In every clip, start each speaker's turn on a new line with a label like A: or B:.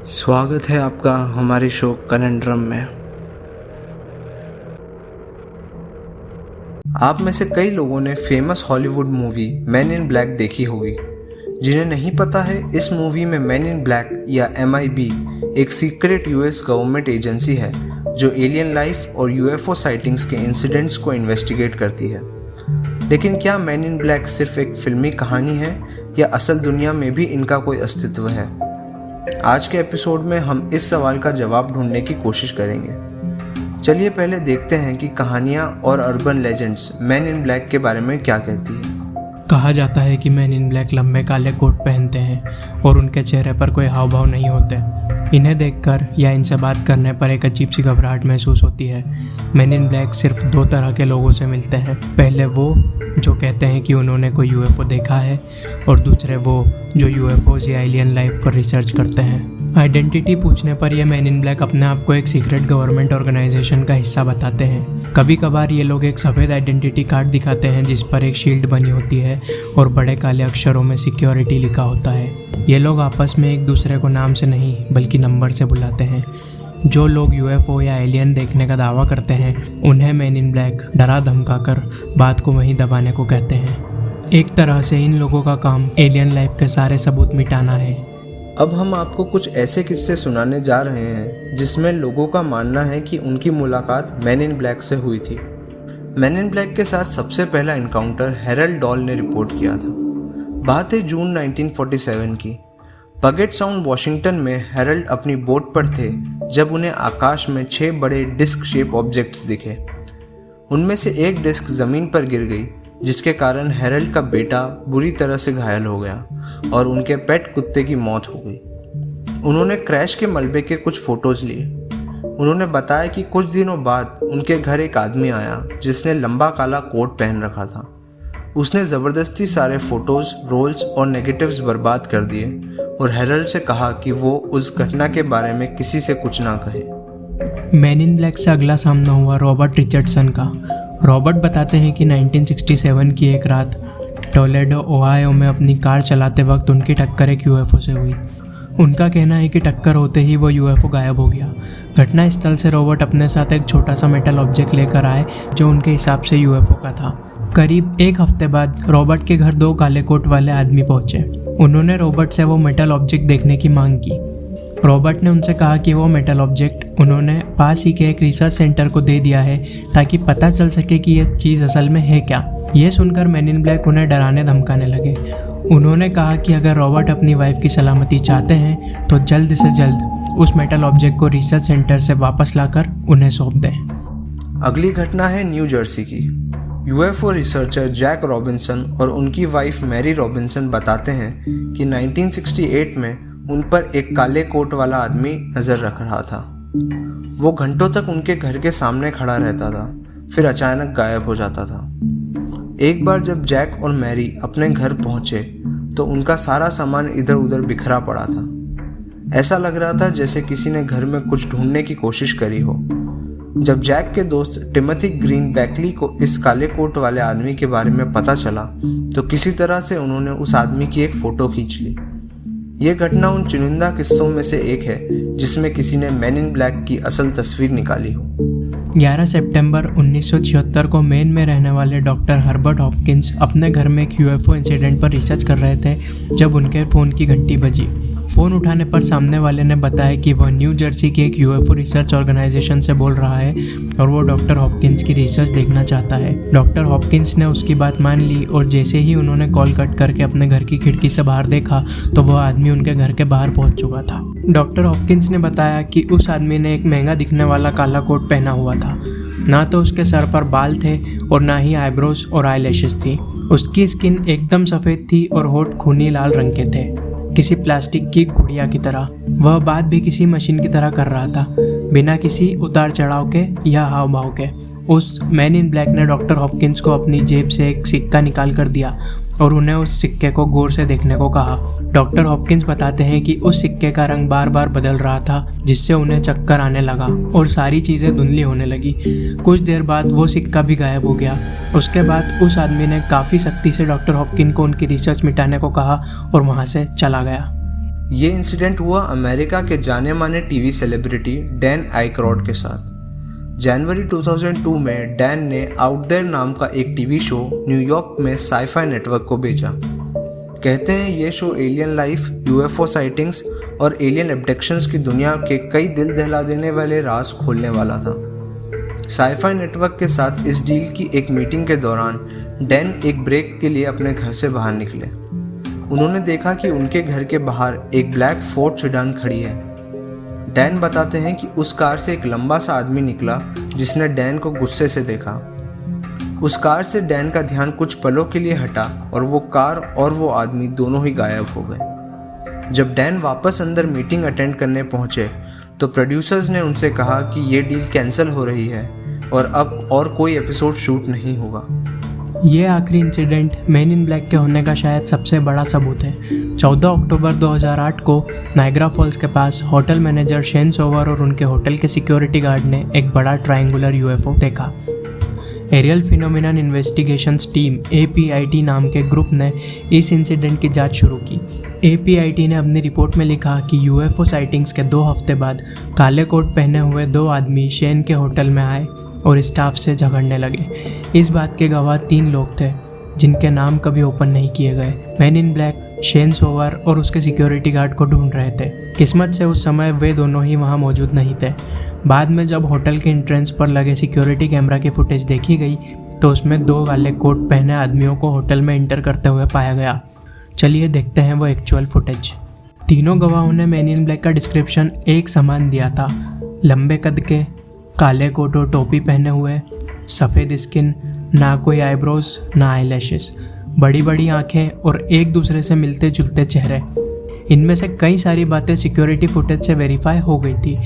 A: स्वागत है आपका हमारे शो कनेंड्रम में। आप में से कई लोगों ने famous Hollywood movie man in black देखी होगी। जिन्हें नहीं पता है, इस मूवी में मैन इन ब्लैक या MIB एक सीक्रेट US गवर्नमेंट एजेंसी है जो एलियन लाइफ और UFO साइटिंग्स के इंसिडेंट्स को इन्वेस्टिगेट करती है। लेकिन क्या मैन इन ब्लैक सिर्फ एक फिल्मी कहानी है या असल दुनिया में भी इनका कोई अस्तित्व है? आज के एपिसोड में हम इस सवाल का जवाब ढूंढने की कोशिश करेंगे। चलिए पहले देखते हैं कि कहानियाँ और urban legends man in black के बारे में क्या कहती है।
B: कहा जाता है कि मैन इन ब्लैक लंबे काले कोट पहनते हैं और उनके चेहरे पर कोई हाव भाव नहीं होते। इन्हें देखकर या इनसे बात करने पर एक अजीब सी घबराहट महसूस होती है। मैन इन ब्लैक सिर्फ दो तरह के लोगों से मिलते हैं। पहले वो जो कहते हैं कि उन्होंने कोई UFO देखा है, और दूसरे वो जो UFOs या एलियन लाइफ पर रिसर्च करते हैं। आइडेंटिटी पूछने पर ये मैन इन ब्लैक अपने आप को एक सीक्रेट गवर्नमेंट ऑर्गेनाइजेशन का हिस्सा बताते हैं। कभी कभार ये लोग एक सफ़ेद आइडेंटिटी कार्ड दिखाते हैं जिस पर एक शील्ड बनी होती है और बड़े काले अक्षरों में सिक्योरिटी लिखा होता है। ये लोग आपस में एक दूसरे को नाम से नहीं बल्कि नंबर से बुलाते हैं। जो लोग UFO या एलियन देखने का दावा करते हैं उन्हें मैन इन ब्लैक डरा धमका कर बात को वहीं दबाने को कहते हैं। एक तरह से इन लोगों का काम एलियन लाइफ के सारे सबूत मिटाना है।
A: अब हम आपको कुछ ऐसे किस्से सुनाने जा रहे हैं जिसमें लोगों का मानना है कि उनकी मुलाकात मैन इन ब्लैक से हुई थी। मैन इन ब्लैक के साथ सबसे पहला इनकाउंटर हैरल्ड डॉल ने रिपोर्ट किया था। बात है जून 1947 की। पगेट साउंड वॉशिंगटन में हैरल्ड अपनी बोट पर थे जब उन्हें आकाश में 6 बड़े डिस्क शेप ऑब्जेक्ट्स दिखे। उनमें से एक डिस्क ज़मीन पर गिर गई जिसके कारण हैरल्ड का बेटा बुरी तरह से घायल हो गया और उनके पेट कुत्ते की मौत हो गई। उन्होंने क्रैश के मलबे के कुछ फ़ोटोज़ लिए। उन्होंने बताया कि कुछ दिनों बाद उनके घर एक आदमी आया जिसने लंबा काला कोट पहन रखा था। उसने ज़बरदस्ती सारे फ़ोटोज़, रोल्स और नेगेटिव्स बर्बाद कर दिए और हैरल्ड से कहा कि वो उस घटना के बारे में किसी से कुछ ना कहे।
B: मैन इन ब्लैक से अगला सामना हुआ रॉबर्ट रिचर्डसन का। रॉबर्ट बताते हैं कि 1967 की एक रात टोलेडो, ओहायो में अपनी कार चलाते वक्त उनकी टक्कर एक UFO से हुई। उनका कहना है कि टक्कर होते ही वो UFO गायब हो गया। घटना स्थल से रॉबर्ट अपने साथ एक छोटा सा मेटल ऑब्जेक्ट लेकर आए जो उनके हिसाब से UFO का था। करीब एक हफ्ते बाद रॉबर्ट के घर 2 काले कोट वाले आदमी पहुंचे। उन्होंने रॉबर्ट से वो मेटल ऑब्जेक्ट देखने की मांग की। रॉबर्ट ने उनसे कहा कि वो मेटल ऑब्जेक्ट उन्होंने पास ही के एक रिसर्च सेंटर को दे दिया है ताकि पता चल सके कि ये चीज़ असल में है क्या। ये सुनकर मैन इन ब्लैक उन्हें डराने धमकाने लगे। उन्होंने कहा कि अगर रॉबर्ट अपनी वाइफ की सलामती चाहते हैं तो जल्द से जल्द उस मेटल ऑब्जेक्ट को रिसर्च सेंटर से वापस लाकर उन्हें सौंप दें।
A: अगली घटना है न्यू जर्सी की। UFO रिसर्चर जैक रॉबिन्सन और उनकी वाइफ मैरी रॉबिन्सन बताते हैं कि 1968 में उन पर एक काले कोट वाला आदमी नज़र रख रहा था। वो घंटों तक उनके घर के सामने खड़ा रहता था, फिर अचानक गायब हो जाता था। एक बार जब जैक और मैरी अपने घर पहुंचे तो उनका सारा सामान इधर उधर बिखरा पड़ा था। ऐसा लग रहा था जैसे किसी ने घर में कुछ ढूंढने की कोशिश करी हो। जब जैक के दोस्त टिमोथी ग्रीन बैकली को इस काले कोट वाले आदमी के बारे में पता चला तो किसी तरह से उन्होंने उस आदमी की एक फ़ोटो खींच ली। ये घटना उन चुनिंदा किस्सों में से एक है जिसमें किसी ने मैन इन ब्लैक की असल तस्वीर निकाली हो।
B: 11 सितंबर 1976 को मेन में रहने वाले डॉक्टर हर्बर्ट हॉपकिंस अपने घर में एक UFO इंसिडेंट पर रिसर्च कर रहे थे जब उनके फ़ोन की घंटी बजी। फ़ोन उठाने पर सामने वाले ने बताया कि वह न्यू जर्सी की एक UFO रिसर्च ऑर्गेनाइजेशन से बोल रहा है और वो डॉक्टर हॉपकिंस की रिसर्च देखना चाहता है। डॉक्टर हॉपकिंस ने उसकी बात मान ली और जैसे ही उन्होंने कॉल कट करके अपने घर की खिड़की से बाहर देखा तो वह आदमी उनके घर के बाहर पहुंच चुका था। डॉक्टर हॉपकिंस ने बताया कि उस आदमी ने एक महंगा दिखने वाला काला कोट पहना हुआ था। ना तो उसके सर पर बाल थे और ना ही आईब्रोज और आईलैशेस थी। उसकी स्किन एकदम सफ़ेद थी और होठ खूनी लाल रंग के थे, किसी प्लास्टिक की गुड़िया की तरह। वह बात भी किसी मशीन की तरह कर रहा था, बिना किसी उतार चढ़ाव के या हाव भाव के। उस मैन इन ब्लैक ने डॉक्टर हॉपकिंस को अपनी जेब से एक सिक्का निकाल कर दिया और उन्हें उस सिक्के को गौर से देखने को कहा। डॉक्टर हॉपकिंस बताते हैं कि उस सिक्के का रंग बार बार बदल रहा था जिससे उन्हें चक्कर आने लगा और सारी चीज़ें धुंधली होने लगी। कुछ देर बाद वो सिक्का भी गायब हो गया। उसके बाद उस आदमी ने काफ़ी सख्ती से डॉक्टर हॉपकिंस को उनकी रिसर्च मिटाने को कहा और वहाँ से चला गया।
A: ये इंसिडेंट हुआ अमेरिका के जाने माने टीवी सेलिब्रिटी डैन आइकरॉड के साथ। जनवरी 2002 में डैन ने आउट देयर नाम का एक टीवी शो न्यूयॉर्क में साई-फाई नेटवर्क को बेचा। कहते हैं ये show alien life, UFO sightings और एलियन एब्डक्शंस की दुनिया के कई दिल दहला देने वाले राज खोलने वाला था। साई-फाई नेटवर्क के साथ इस डील की एक मीटिंग के दौरान डैन एक ब्रेक के लिए अपने घर से बाहर निकले। उन्होंने देखा कि उनके घर के बाहर एक ब्लैक फोर्ड सेडान खड़ी है। डैन बताते हैं कि उस कार से एक लंबा सा आदमी निकला जिसने डैन को गुस्से से देखा। उस कार से डैन का ध्यान कुछ पलों के लिए हटा और वो कार और वो आदमी दोनों ही गायब हो गए। जब डैन वापस अंदर मीटिंग अटेंड करने पहुंचे तो प्रोड्यूसर्स ने उनसे कहा कि ये डील कैंसिल हो रही है और अब और कोई एपिसोड शूट नहीं होगा।
B: ये आखिरी इंसिडेंट मैन इन ब्लैक के होने का शायद सबसे बड़ा सबूत है। 14 अक्टूबर 2008 को नायग्रा फॉल्स के पास होटल मैनेजर शेन सोवर और उनके होटल के सिक्योरिटी गार्ड ने एक बड़ा ट्रायंगुलर यूएफओ देखा। Aerial phenomenon investigations team APIT नाम के ग्रुप ने इस इंसिडेंट की जांच शुरू की। APIT ने अपनी रिपोर्ट में लिखा कि यूएफओ साइटिंग्स के 2 हफ्ते बाद काले कोट पहने हुए 2 आदमी शेन के होटल में आए और स्टाफ से झगड़ने लगे। इस बात के गवाह 3 लोग थे जिनके नाम कभी ओपन नहीं किए गए। Man in black Shane Sover और उसके सिक्योरिटी गार्ड को ढूंढ रहे थे। किस्मत से उस समय वे दोनों ही वहां मौजूद नहीं थे। बाद में जब होटल के एंट्रेंस पर लगे सिक्योरिटी कैमरा की फुटेज देखी गई तो उसमें 2 काले कोट पहने आदमियों को होटल में एंटर करते हुए पाया गया। चलिए देखते हैं वो एक्चुअल फुटेज। तीनों गवाहों ने मैन इन ब्लैक का डिस्क्रिप्शन एक समान दिया था। लंबे कद के, काले कोट और टोपी पहने हुए, सफ़ेद स्किन, ना कोई आईब्रोज ना आईलैशेस, बड़ी बड़ी आंखें और एक दूसरे से मिलते जुलते चेहरे। इनमें से कई सारी बातें सिक्योरिटी फुटेज से वेरीफाई हो गई थी।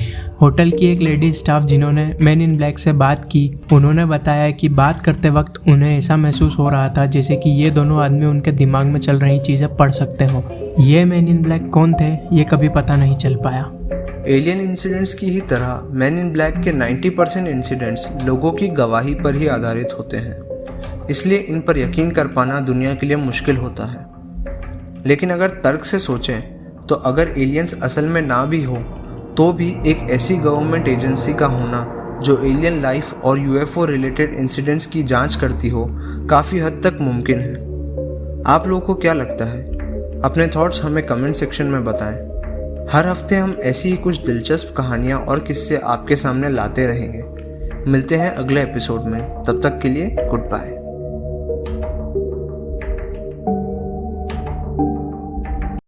B: होटल की एक लेडी स्टाफ जिन्होंने मैन इन ब्लैक से बात की, उन्होंने बताया कि बात करते वक्त उन्हें ऐसा महसूस हो रहा था जैसे कि ये दोनों आदमी उनके दिमाग में चल रही चीज़ें पढ़ सकते हों। ये मैन इन ब्लैक कौन थे ये कभी पता नहीं चल पाया।
A: एलियन इंसिडेंट्स की ही तरह मैन इन ब्लैक के 90% इंसिडेंट्स लोगों की गवाही पर ही आधारित होते हैं, इसलिए इन पर यकीन कर पाना दुनिया के लिए मुश्किल होता है। लेकिन अगर तर्क से सोचें तो अगर एलियंस असल में ना भी हो तो भी एक ऐसी गवर्नमेंट एजेंसी का होना जो एलियन लाइफ और यूएफओ रिलेटेड इंसिडेंट्स की जांच करती हो काफ़ी हद तक मुमकिन है। आप लोगों को क्या लगता है? अपने थॉट्स हमें कमेंट सेक्शन में बताएं। हर हफ्ते हम ऐसी ही कुछ दिलचस्प कहानियाँ और किस्से आपके सामने लाते रहेंगे। मिलते हैं अगले एपिसोड में, तब तक के लिए गुड बाय।